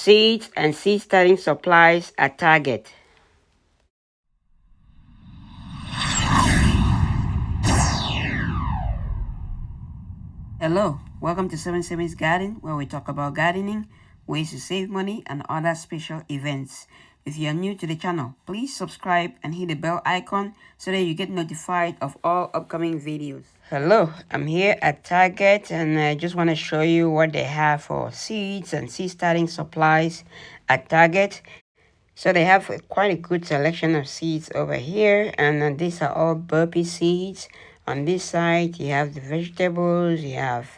Seeds and seed starting supplies at Target. Hello, welcome to 77's Garden, where we talk about gardening, ways to save money, and other special events. If you are new to the channel, please subscribe and hit the bell icon so that you get notified of all upcoming videos. Hello, I'm here at Target and I just want to show you what they have for seeds and seed starting supplies at Target. So they have quite a good selection of seeds over here, and these are all burpee seeds. On this side, you have the vegetables, you have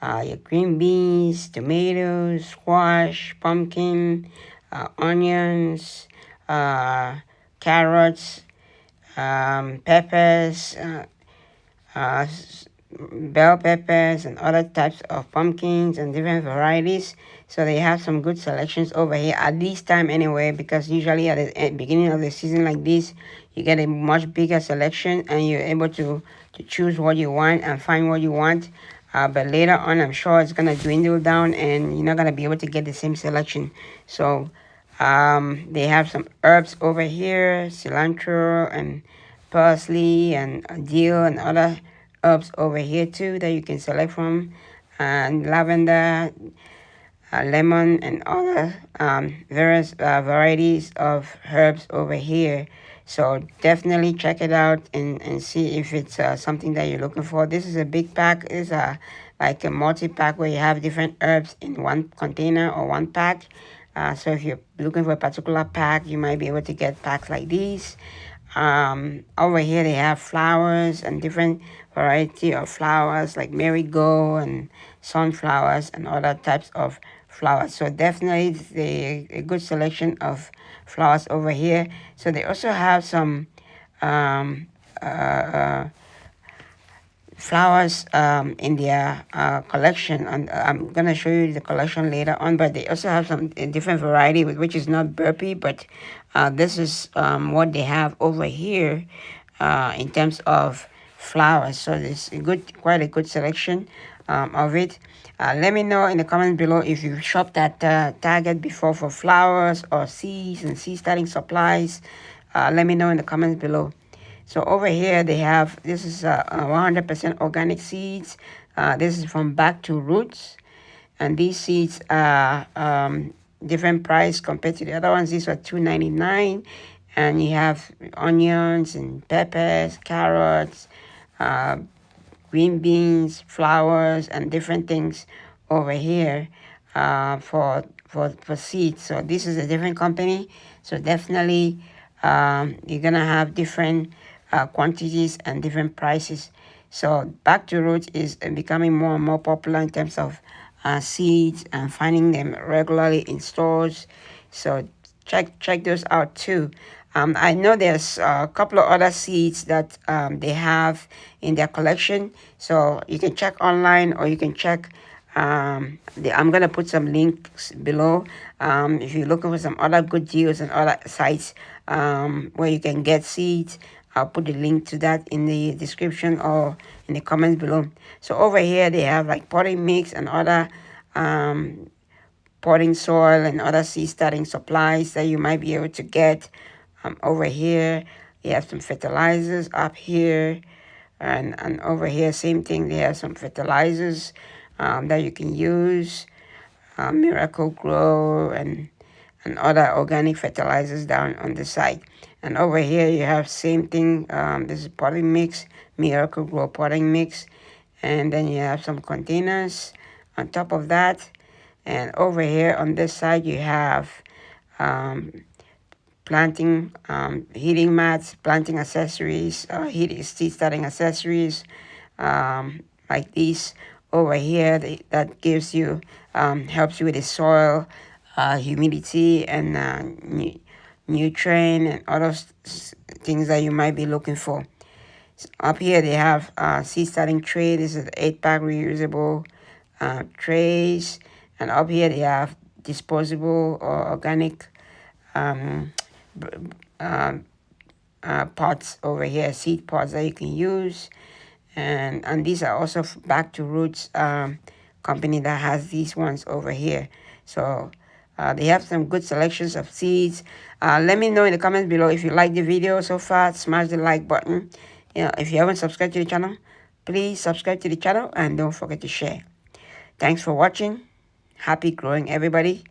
your green beans, tomatoes, squash, pumpkin, onions, carrots, peppers, uh, bell peppers and other types of pumpkins and different varieties. So they have some good selections over here at this time anyway, because usually at the beginning of the season like this, you get a much bigger selection and you're able to choose what you want and find what you want. But later on, I'm sure it's going to dwindle down and you're not going to be able to get the same selection. So they have some herbs over here, cilantro and parsley and dill and other herbs over here too that you can select from, and lavender, lemon and other various varieties of herbs over here. So definitely check it out and see if it's something that you're looking for. This is a big pack. It's like a multi-pack where you have different herbs in one container or one pack. So if you're looking for a particular pack, you might be able to get packs like these. Over here they have flowers and different variety of flowers like marigold and sunflowers and other types of flowers. So definitely a good selection of flowers over here. So they also have some flowers in their collection, and I'm gonna show you the collection later on. But they also have some different variety which is not burpee, but this is what they have over here in terms of flowers. So there's quite a good selection of it. Let me know in the comments below if you've shopped at Target before for flowers or seeds and seed starting supplies. Let me know in the comments below. So over here they have, this is 100% organic seeds. This is from Back to Roots. And these seeds are different price compared to the other ones. These are $2.99. And you have onions and peppers, carrots, green beans, flowers, and different things over here for seeds. So this is a different company. So definitely you're gonna have different quantities and different prices. So Back to Roots is becoming more and more popular in terms of seeds and finding them regularly in stores. So check those out too. I know there's a couple of other seeds that they have in their collection. So you can check online or you can check I'm going to put some links below if you're looking for some other good deals and other sites where you can get seeds. I'll put the link to that in the description or in the comments below. So over here they have like potting mix and other potting soil and other seed starting supplies that you might be able to get. Over here you have some fertilizers up here, and over here same thing, they have some fertilizers that you can use, Miracle Grow and other organic fertilizers down on the side. And over here you have same thing, this is potting mix, Miracle Grow potting mix, and then you have some containers on top of that. And over here on this side you have planting heating mats, planting accessories, seed starting accessories like these over here that gives you helps you with the soil humidity and nutrient and other things that you might be looking for. So up here they have seed starting tray. This is 8-pack reusable trays, and up here they have disposable or organic pots over here, seed pots that you can use. And these are also Back to Roots company that has these ones over here. So They have some good selections of seeds. Let me know in the comments below if you like the video so far. Smash the like button. If you haven't subscribed to the channel, please subscribe to the channel and don't forget to share. Thanks for watching. Happy growing, everybody.